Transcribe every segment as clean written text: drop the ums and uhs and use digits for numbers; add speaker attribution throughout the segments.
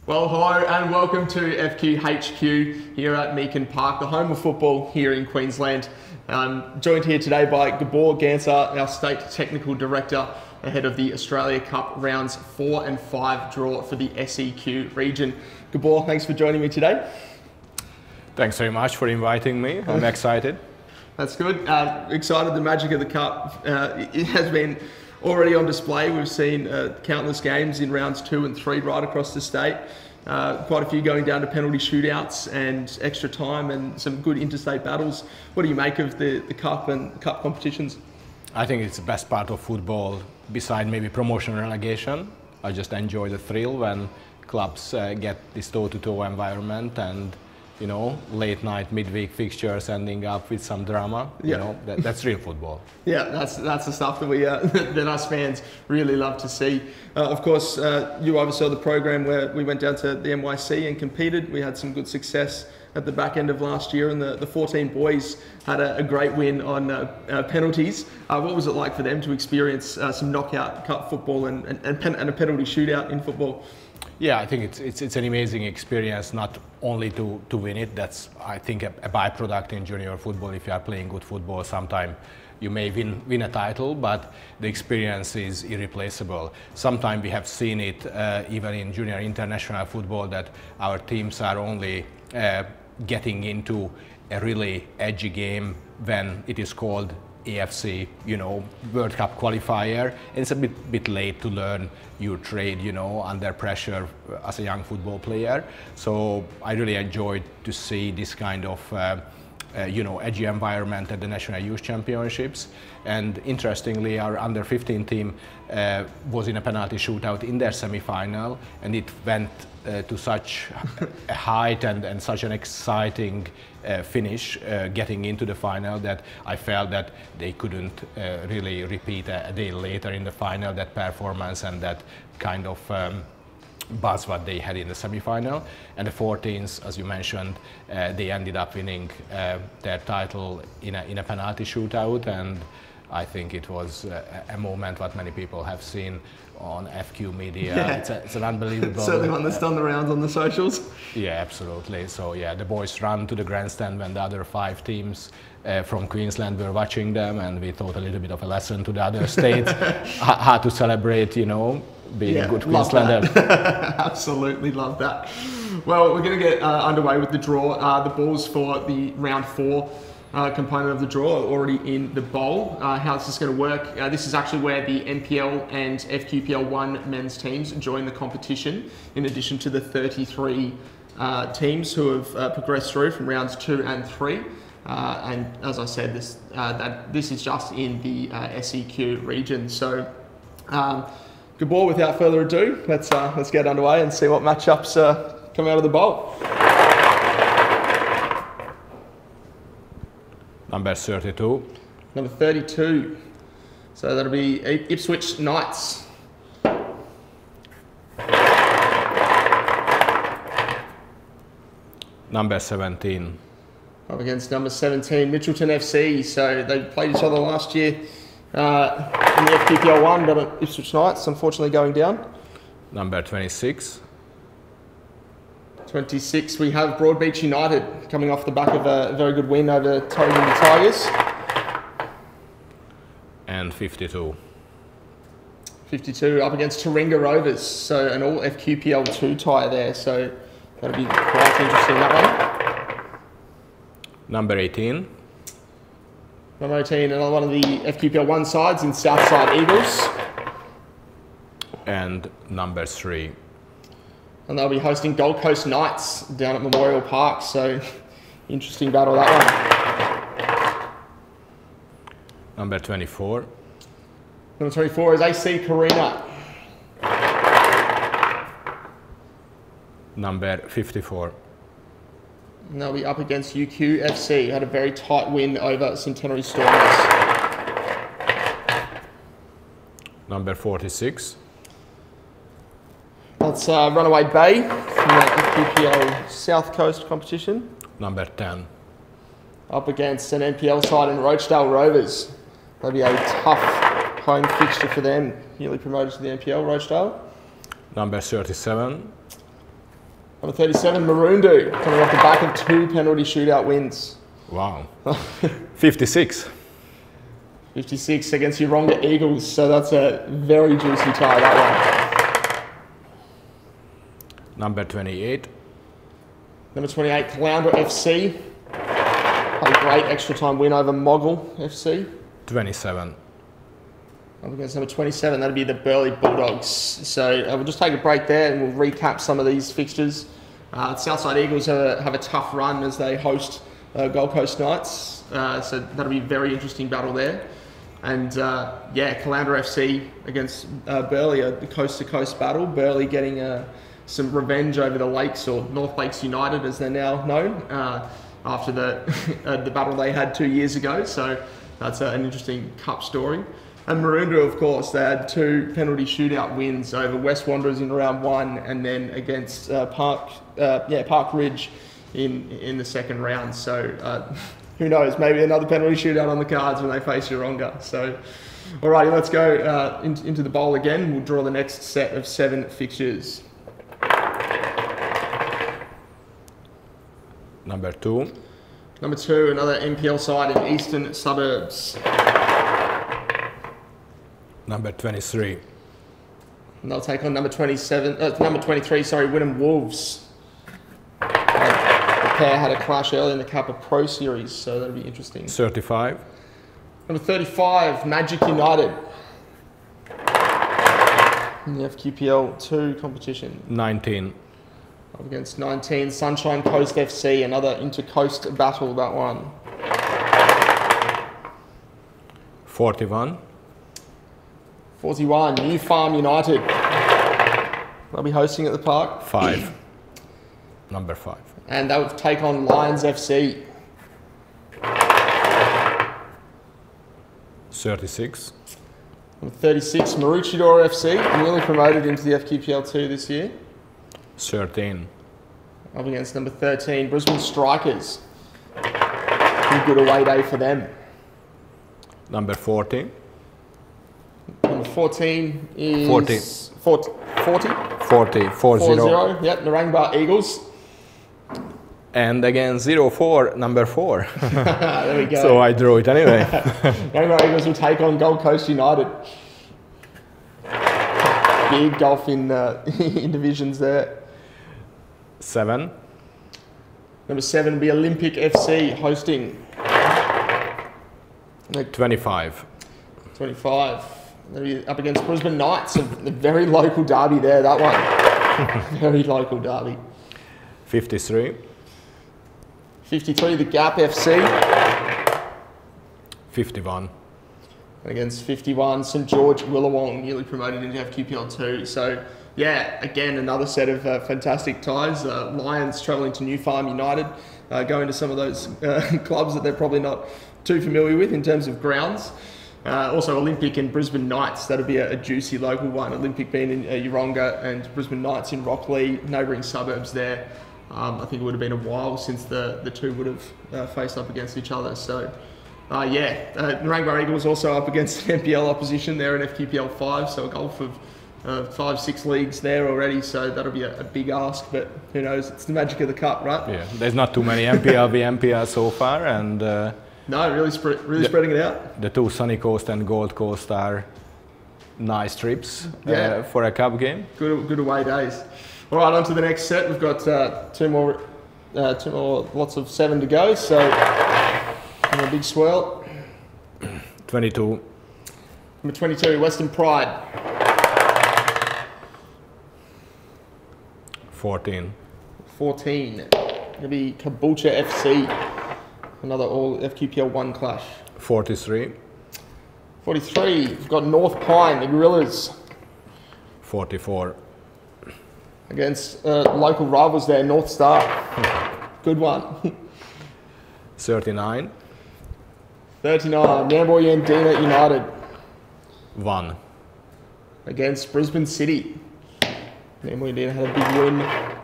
Speaker 1: Well, hi and welcome to FQ HQ here at Meakin Park, the home of football here in Queensland. I'm joined here today by Gabor Ganser, our State Technical Director, ahead of the Australia Cup rounds 4 and 5 draw for the SEQ region. Gabor, thanks for joining me today.
Speaker 2: Thanks very much for inviting me. I'm excited.
Speaker 1: That's good. Excited. The magic of the Cup it has been already on display. We've seen countless games in rounds 2 and 3 right across the state. Quite a few going down to penalty shootouts and extra time and some good interstate battles. What do you make of the Cup and Cup competitions?
Speaker 2: I think it's the best part of football, beside maybe promotion and relegation. I just enjoy the thrill when clubs get this toe-to-toe environment and, you know, late night, midweek fixtures ending up with some drama.
Speaker 1: Yeah.
Speaker 2: You know, that's real football.
Speaker 1: Yeah, that's the stuff that we that us fans really love to see. Of course, you oversaw the program where we went down to the NYC and competed. We had some good success at the back end of last year, and the 14 boys had a great win on penalties. What was it like for them to experience some knockout cup football and a penalty shootout in football?
Speaker 2: Yeah, I think it's an amazing experience, not only to win it. That's, I think, a byproduct in junior football. If you are playing good football, sometimes you may win a title, but the experience is irreplaceable. Sometimes we have seen it even in junior international football, that our teams are only getting into a really edgy game when it is called AFC, you know, World Cup qualifier. And it's a bit late to learn your trade, you know, under pressure as a young football player. So I really enjoyed to see this kind of you know, edgy environment at the National Youth Championships. And interestingly, our under-15 team was in a penalty shootout in their semi-final, and it went to such a height and such an exciting finish getting into the final that I felt that they couldn't really repeat a day later in the final that performance and that kind of buzz what they had in the semi-final. And the 14s, as you mentioned, they ended up winning their title in a penalty shootout, and I think it was a moment what many people have seen on FQ media. Yeah. It's an unbelievable...
Speaker 1: Certainly one that's done the rounds on the socials.
Speaker 2: Yeah, absolutely. So yeah, the boys ran to the grandstand when the other 5 teams from Queensland were watching them, and we taught a little bit of a lesson to the other states how to celebrate, you know, being a good Queenslander.
Speaker 1: Absolutely love that. Well, we're going to get underway with the draw. The balls for the round 4 component of the draw are already in the bowl. How is this going to work? This is actually where the NPL and FQPL1 men's teams join the competition, in addition to the 33 teams who have progressed through from rounds 2 and 3. And as I said, this is just in the SEQ region. So, Gabor, without further ado, let's get underway and see what matchups come out of the bowl.
Speaker 2: Number 32.
Speaker 1: Number 32. So that'll be Ipswich Knights.
Speaker 2: Number 17.
Speaker 1: Up against number 17, Mitchelton FC. So they played each other last year in the FQPL1, but Ipswich Knights unfortunately going down.
Speaker 2: Number 26.
Speaker 1: 26, we have Broadbeach United coming off the back of a very good win over Torrington Tigers.
Speaker 2: And 52.
Speaker 1: 52 up against Taringa Rovers, so an all FQPL2 tie there, so that'll be quite interesting, that one.
Speaker 2: Number 18.
Speaker 1: Number 18, another one of the FQPL1 sides in Southside Eagles.
Speaker 2: And number 3.
Speaker 1: And they'll be hosting Gold Coast Knights down at Memorial Park, so interesting battle, that one.
Speaker 2: Number 24.
Speaker 1: Number 24 is AC Karina.
Speaker 2: Number 54.
Speaker 1: And they'll be up against UQ FC. Had a very tight win over Centenary Stormers.
Speaker 2: Number 46.
Speaker 1: That's Runaway Bay from the FQPL South Coast competition.
Speaker 2: Number 10.
Speaker 1: Up against an NPL side in Rochedale Rovers. That'll be a tough home fixture for them. Newly promoted to the NPL, Rochedale.
Speaker 2: Number 37.
Speaker 1: Number 37, Maroondu, coming off the back of 2 penalty shootout wins.
Speaker 2: Wow. 56.
Speaker 1: 56 against Yeronga Eagles, so that's a very juicy tie, that one.
Speaker 2: Number 28.
Speaker 1: Number 28, Caloundra FC. Had a great extra time win over Moggle FC.
Speaker 2: 27.
Speaker 1: Up against number 27, that'd be the Burleigh Bulldogs. So we'll just take a break there and we'll recap some of these fixtures. Southside Eagles have a tough run as they host Gold Coast Knights. So that'll be a very interesting battle there. And yeah, Caloundra FC against Burleigh, a coast-to-coast battle. Burleigh getting some revenge over the Lakes, or North Lakes United as they're now known, after the battle they had 2 years ago. So that's an interesting cup story. And Maroondah, of course, they had 2 penalty shootout wins over West Wanderers in round 1, and then against Park Ridge in the second round. So who knows, maybe another penalty shootout on the cards when they face Yeronga. So, alrighty, let's go into the bowl again. We'll draw the next set of 7 fixtures.
Speaker 2: Number 2.
Speaker 1: Number 2, another NPL side in Eastern Suburbs.
Speaker 2: Number 23.
Speaker 1: And they'll take on number 23, sorry, Wynnum Wolves. The pair had a clash early in the Kappa Pro Series, so that'll be interesting.
Speaker 2: 35.
Speaker 1: Number 35, Magic United. In the FQPL 2 competition.
Speaker 2: 19.
Speaker 1: Up against 19, Sunshine Coast FC, another inter-coast battle, that one.
Speaker 2: 41.
Speaker 1: 41, New Farm United. They'll be hosting at the park.
Speaker 2: 5. Number 5.
Speaker 1: And they'll take on Lions FC.
Speaker 2: 36.
Speaker 1: Number 36, Maroochydore FC, newly promoted into the FQPL 2 this year.
Speaker 2: 13.
Speaker 1: Up against number 13, Brisbane Strikers. A good away day for them.
Speaker 2: Number 40.
Speaker 1: Number 14 is...
Speaker 2: 40.
Speaker 1: 40?
Speaker 2: 40.
Speaker 1: 4-0. Yep, Narangba Eagles.
Speaker 2: And again, 0-4, number 4.
Speaker 1: There we go.
Speaker 2: So I drew it anyway.
Speaker 1: Narangba Eagles will take on Gold Coast United. Big golf in divisions there.
Speaker 2: 7.
Speaker 1: Number 7 will be Olympic FC hosting.
Speaker 2: 25.
Speaker 1: 25. They'll be up against Brisbane Knights, a very local derby there, that one. Very local derby.
Speaker 2: 53.
Speaker 1: 53, the Gap FC.
Speaker 2: 51.
Speaker 1: Against 51, St George Willawong, newly promoted into FQPL 2. So, yeah, again, another set of fantastic ties. Lions travelling to New Farm United, going to some of those clubs that they're probably not too familiar with in terms of grounds. Also, Olympic and Brisbane Knights, that'll be a juicy local one. Olympic being in Yeronga and Brisbane Knights in Rockley, neighbouring suburbs there. I think it would have been a while since the two would have faced up against each other. So, yeah, Narangba Eagles also up against NPL opposition there in FQPL 5, so a golf of 5-6 leagues there already, so that'll be a big ask, but who knows, it's the magic of the cup, right?
Speaker 2: Yeah, there's not too many MPL v MPL so far, and
Speaker 1: no, really spreading it out.
Speaker 2: The 2 Sunny Coast and Gold Coast are nice trips for a cup game.
Speaker 1: Good away days. All right, on to the next set. We've got two more, lots of 7 to go, so a big swirl.
Speaker 2: 22.
Speaker 1: Number 22, Western Pride.
Speaker 2: 14.
Speaker 1: 14. It'll be Caboolture FC. Another all FQPL 1 clash.
Speaker 2: 43.
Speaker 1: 43. We've got North Pine, the Gorillas.
Speaker 2: 44.
Speaker 1: Against local rivals there, North Star. Good one.
Speaker 2: 39.
Speaker 1: 39. Nambour Yandina United.
Speaker 2: 1.
Speaker 1: Against Brisbane City. Nambour Yandina had a big win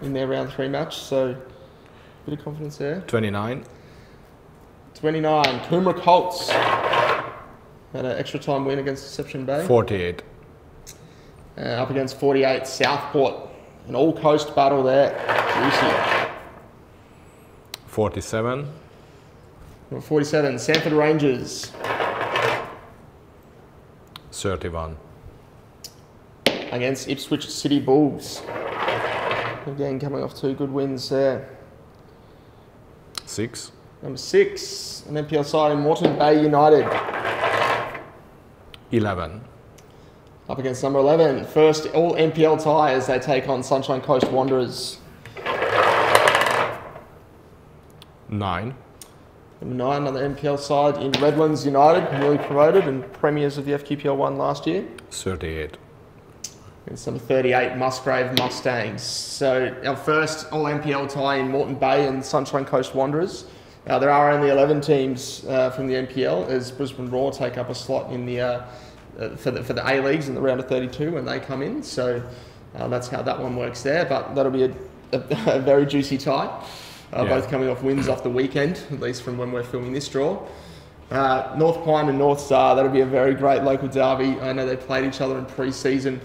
Speaker 1: in their round 3 match, so bit of confidence there.
Speaker 2: 29.
Speaker 1: 29. Coomera Colts. Had an extra time win against Deception Bay.
Speaker 2: 48.
Speaker 1: Up against 48, Southport An all-coast battle there. Juicy.
Speaker 2: 47.
Speaker 1: Number 47, Sanford Rangers.
Speaker 2: 31.
Speaker 1: Against Ipswich City Bulls. Again, coming off 2 good wins there.
Speaker 2: 6.
Speaker 1: Number 6, an NPL side in Moreton Bay United.
Speaker 2: 11.
Speaker 1: Up against number 11, first all NPL tie as they take on Sunshine Coast Wanderers.
Speaker 2: 9.
Speaker 1: Number 9, another NPL side in Redlands United, newly promoted and premiers of the FQPL 1 last year.
Speaker 2: 38.
Speaker 1: Against number 38, Musgrave Mustangs. So our first all NPL tie in Moreton Bay and Sunshine Coast Wanderers. There are only 11 teams from the NPL as Brisbane Roar take up a slot in the for the A leagues in the round of 32 when they come in. So that's how that one works there. But that'll be a very juicy tie. Both coming off wins off the weekend, at least from when we're filming this draw. North Pine and North Star, that'll be a very great local derby. I know they played each other in pre-season.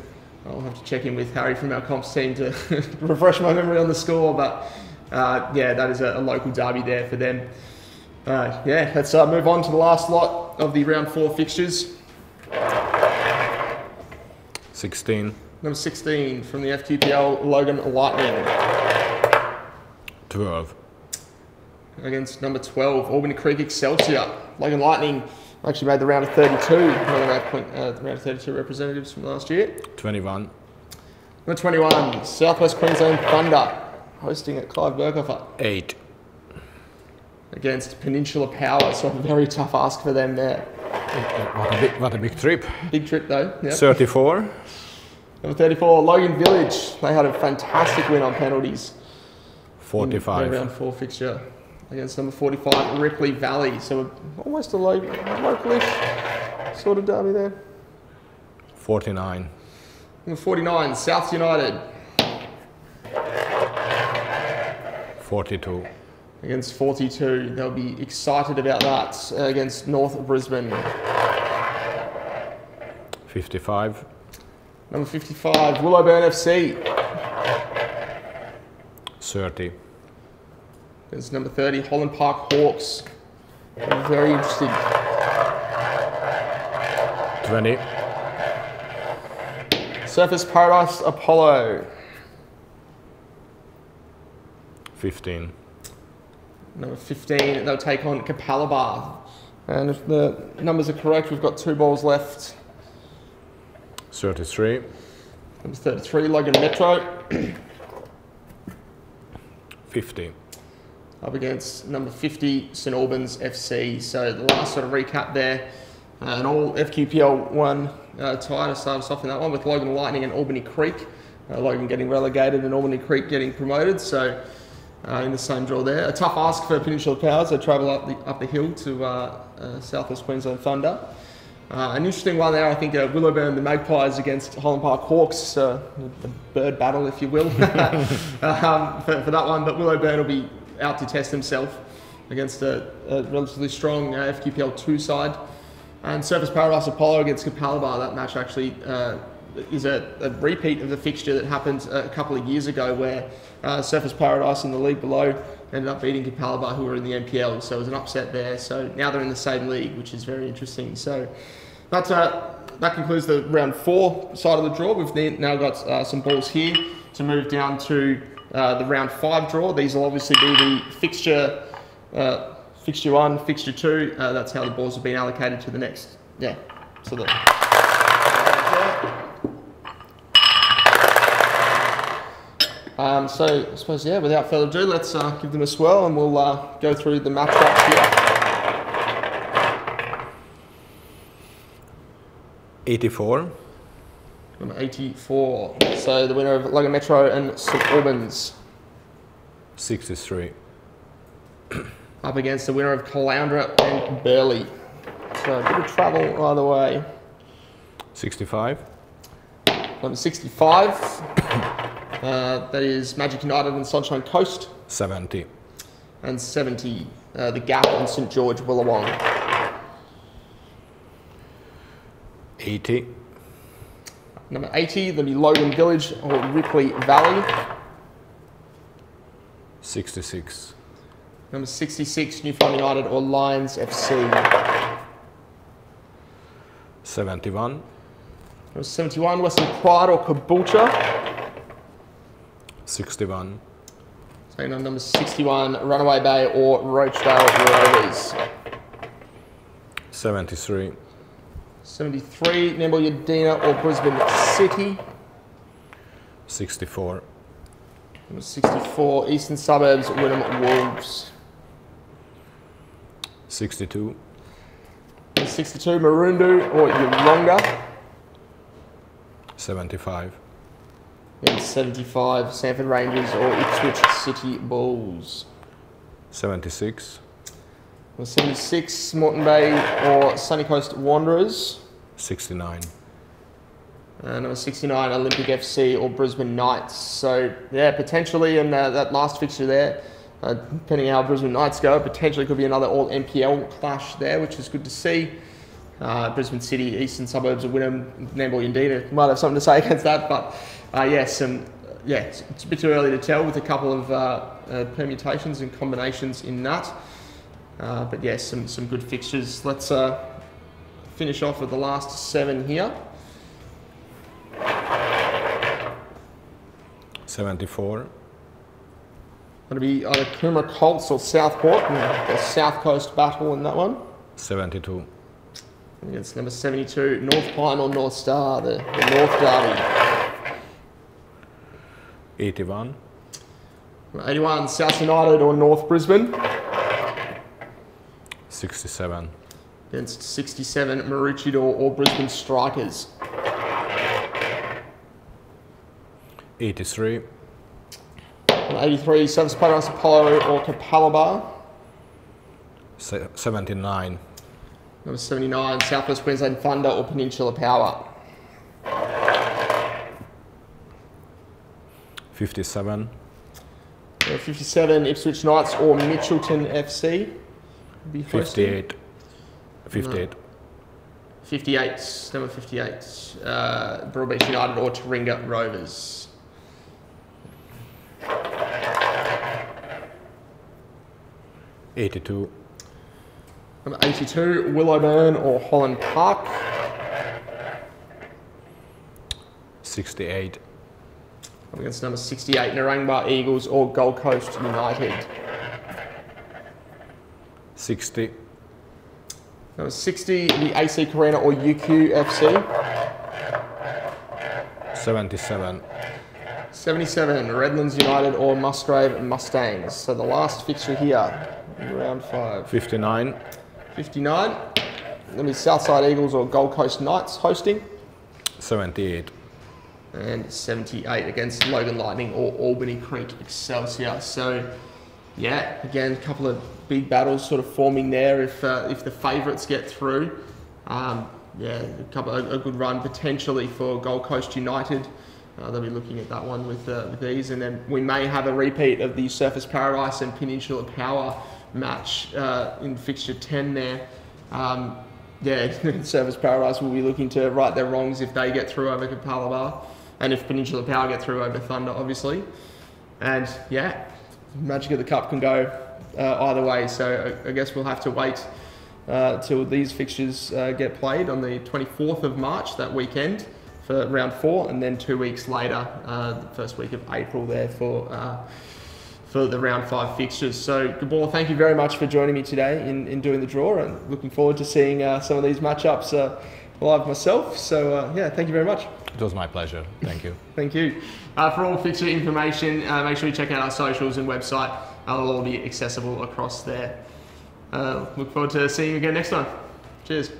Speaker 1: I'll have to check in with Harry from our comps team to refresh my memory on the score, but yeah, that is a local derby there for them. Yeah, let's move on to the last lot of the round 4 fixtures.
Speaker 2: 16.
Speaker 1: Number 16 from the FQPL, Logan Lightning.
Speaker 2: 12.
Speaker 1: Against number 12, Albany Creek Excelsior. Logan Lightning actually made the round of 32, one of the round of 32 representatives from last year.
Speaker 2: 21.
Speaker 1: Number 21, Southwest Queensland Thunder, hosting at Clive Burkhofer.
Speaker 2: 8.
Speaker 1: Against Peninsula Power, so a very tough ask for them there.
Speaker 2: What a big trip.
Speaker 1: Big trip though. Yep.
Speaker 2: 34.
Speaker 1: Number 34, Logan Village. They had a fantastic win on penalties.
Speaker 2: 45.
Speaker 1: In their round 4 fixture against number 45, Ripley Valley. So almost a localish sort of derby there.
Speaker 2: 49.
Speaker 1: Number 49, South United.
Speaker 2: 42.
Speaker 1: Against 42. They'll be excited about that against North Brisbane.
Speaker 2: 55.
Speaker 1: Number 55, Willowburn FC.
Speaker 2: 30.
Speaker 1: There's number 30, Holland Park Hawks. Very interesting.
Speaker 2: 20.
Speaker 1: Surface Paradise Apollo.
Speaker 2: 15.
Speaker 1: Number 15, they'll take on Capalaba. And if the numbers are correct, we've got 2 balls left.
Speaker 2: 33.
Speaker 1: Number 33, Logan Metro.
Speaker 2: 50.
Speaker 1: Up against number 50, St Albans FC. So the last sort of recap there. An all FQPL 1 tie to start us off in that one with Logan Lightning and Albany Creek. Logan getting relegated and Albany Creek getting promoted. So in the same draw there. A tough ask for Peninsula Powers. They travel up the hill to Southwest Queensland Thunder. An interesting one there, I think, Willowburn, the Magpies against Holland Park Hawks, a bird battle, if you will, for that one. But Willowburn will be out to test himself against a relatively strong FQPL 2 side. And Surface Paradise Apollo against Capalaba. That match actually is a repeat of the fixture that happened a couple of years ago where Surface Paradise in the league below ended up beating Capalaba, who were in the NPL. So it was an upset there. So now they're in the same league, which is very interesting. So that concludes the round 4 side of the draw. We've now got some balls here to move down to the round 5 draw. These will obviously be the fixture 1, fixture 2. That's how the balls have been allocated to the next. Yeah. So the. So I suppose, yeah, without further ado, let's give them a swirl and we'll go through the matchups here.
Speaker 2: 84.
Speaker 1: Number 84. So the winner of Logan Metro and St Albans.
Speaker 2: 63.
Speaker 1: Up against the winner of Caloundra and Burleigh. So a bit of travel either way.
Speaker 2: 65.
Speaker 1: Number 65. That is Magic United and Sunshine Coast.
Speaker 2: 70.
Speaker 1: And 70, the Gap and St George Willawong.
Speaker 2: 80.
Speaker 1: Number 80, there'll be Logan Village or Ripley Valley.
Speaker 2: 66.
Speaker 1: Number 66, Newfoundland United or Lions FC.
Speaker 2: 71.
Speaker 1: Number 71, Western Pride or Caboolture.
Speaker 2: 61.
Speaker 1: Taking on number 61, Runaway Bay or Rochdale Rovers.
Speaker 2: 73.
Speaker 1: 73, Namibia Yadina or Brisbane City.
Speaker 2: 64.
Speaker 1: Number 64, Eastern Suburbs, Wynnum Wolves.
Speaker 2: 62.
Speaker 1: Number 62, Maroondah or Yeronga.
Speaker 2: 75.
Speaker 1: And 75, Sanford Rangers or Ipswich City Bulls.
Speaker 2: 76.
Speaker 1: Number 76, Moreton Bay or Sunny Coast Wanderers.
Speaker 2: 69.
Speaker 1: Number 69, Olympic FC or Brisbane Knights. So, yeah, potentially in that last fixture there, depending on how Brisbane Knights go, potentially could be another all-NPL clash there, which is good to see. Brisbane City, Eastern Suburbs of Wynnum, Namibia Yadina might have something to say against that, but it's a bit too early to tell with a couple of permutations and combinations in that. But yeah, some good fixtures. Let's finish off with the last 7 here.
Speaker 2: 74.
Speaker 1: Going to be either Coomera Colts or Southport, the South Coast battle in that one.
Speaker 2: 72.
Speaker 1: Against number 72, North Pine or North Star, the North Derby.
Speaker 2: 81.
Speaker 1: 81, South United or North Brisbane.
Speaker 2: 67.
Speaker 1: Against 67, Maroochydore or Brisbane Strikers.
Speaker 2: 83.
Speaker 1: 83, Surfers Paradise Apollo or Capalaba.
Speaker 2: 79.
Speaker 1: Number 79, South West Queensland Thunder or Peninsula Power.
Speaker 2: 57.
Speaker 1: 57, Ipswich Knights or Mitchelton FC.
Speaker 2: 58. 58.
Speaker 1: 58, number 58, Broadbeach United or Taringa Rovers.
Speaker 2: 82.
Speaker 1: Number 82, Willowburn or Holland Park.
Speaker 2: 68.
Speaker 1: Up against number 68, Narangba Eagles or Gold Coast United.
Speaker 2: 60.
Speaker 1: Number 60, the AC Arena or UQ FC.
Speaker 2: 77.
Speaker 1: 77, Redlands United or Musgrave Mustangs. So the last fixture here, round 5.
Speaker 2: 59.
Speaker 1: 59, then be Southside Eagles or Gold Coast Knights hosting.
Speaker 2: 78.
Speaker 1: And 78 against Logan Lightning or Albany Creek Excelsior. So, yeah, again, a couple of big battles sort of forming there if the favourites get through. A good run potentially for Gold Coast United. They'll be looking at that one with these, and then we may have a repeat of the Surfers Paradise and Peninsula Power match in fixture 10 there. Surfers Paradise will be looking to right their wrongs if they get through over Capalaba, and if Peninsula Power get through over Thunder, obviously. And yeah, magic of the cup can go either way. So I guess we'll have to wait till these fixtures get played on the 24th of March, that weekend, for round 4, and then 2 weeks later, the first week of April there for the round 5 fixtures. So, Gabor, thank you very much for joining me today in doing the draw, and looking forward to seeing some of these matchups live myself. So, thank you very much.
Speaker 2: It was my pleasure. Thank you.
Speaker 1: Thank you. For all fixture information, make sure you check out our socials and website. They'll all be accessible across there. Look forward to seeing you again next time. Cheers.